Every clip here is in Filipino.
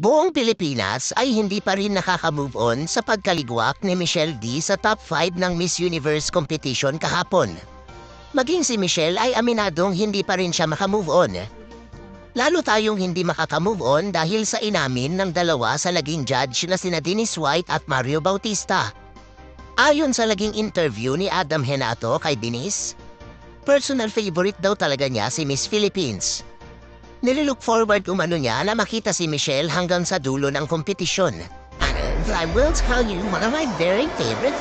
Buong Pilipinas ay hindi pa rin nakaka-move on sa pagkaligwak ni Michelle D sa top 5 ng Miss Universe competition kahapon. Maging si Michelle ay aminadong hindi pa rin siya makamove on. Lalo tayong hindi makaka-move on dahil sa inamin ng dalawa sa naging judge na sina Dennis White at Mario Bautista. Ayon sa naging interview ni Adam Henato kay Dennis, personal favorite daw talaga niya si Miss Philippines. Nililook forward umano niya na makita si Michelle hanggang sa dulo ng kompetisyon. I will tell you one of my very favorites,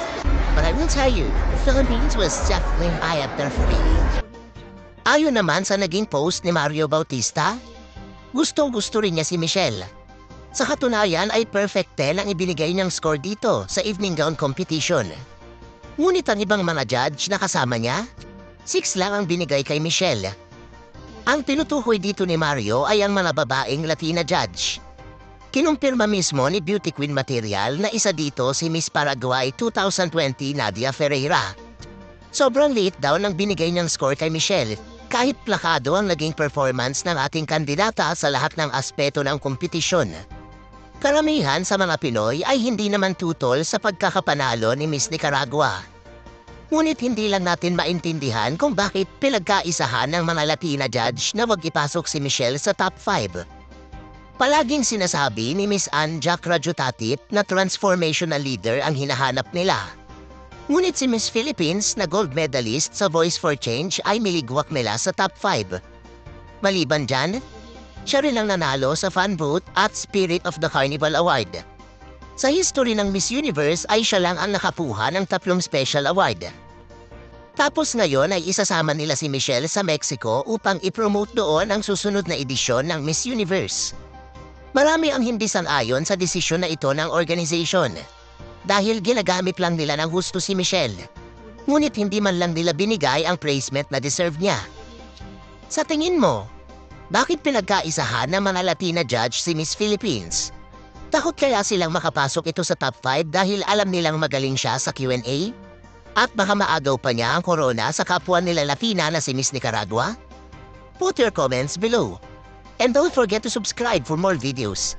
but I will tell you, the Philippines was definitely high up there for me. Ayon naman sa naging post ni Mario Bautista, gustong-gusto rin niya si Michelle. Sa katunayan ay perfect 10 ang ibinigay niyang score dito sa evening gown competition. Ngunit ang ibang mga judge na kasama niya, 6 lang ang binigay kay Michelle. Ang tinutukoy dito ni Mario ay ang mga babaeng Latina judge. Kinumpirma mismo ni Beauty Queen Material na isa dito si Miss Paraguay 2020 Nadia Ferreira. Sobrang liit daw ng binigay niyang score kay Michelle, kahit plakado ang naging performance ng ating kandidata sa lahat ng aspeto ng kompetisyon. Karamihan sa mga Pinoy ay hindi naman tutol sa pagkakapanalo ni Miss Nicaragua. Ngunit hindi lang natin maintindihan kung bakit pinagkaisahan ng mga Latina judge na wag ipasok si Michelle sa top 5. Palaging sinasabi ni Miss Anja Krajutatip na transformational leader ang hinahanap nila. Ngunit si Miss Philippines na gold medalist sa Voice for Change ay miligwak nila sa top 5. Maliban dyan, siya rin ang nanalo sa fan vote at Spirit of the Carnival Award. Sa history ng Miss Universe ay siya lang ang nakakuha ng 3 special award. Tapos ngayon ay isasama nila si Michelle sa Mexico upang ipromote doon ang susunod na edisyon ng Miss Universe. Marami ang hindi sang-ayon sa desisyon na ito ng organization dahil ginagamit lang nila ng husto si Michelle. Ngunit hindi man lang nila binigay ang placement na deserve niya. Sa tingin mo, bakit pinagkaisahan ng mga Latina judge si Miss Philippines? Takot kaya silang makapasok ito sa top 5 dahil alam nilang magaling siya sa Q&A? At baka maagaw pa niya ang corona sa kapwa nila Latina na si Miss Nicaragua? Put your comments below. And don't forget to subscribe for more videos.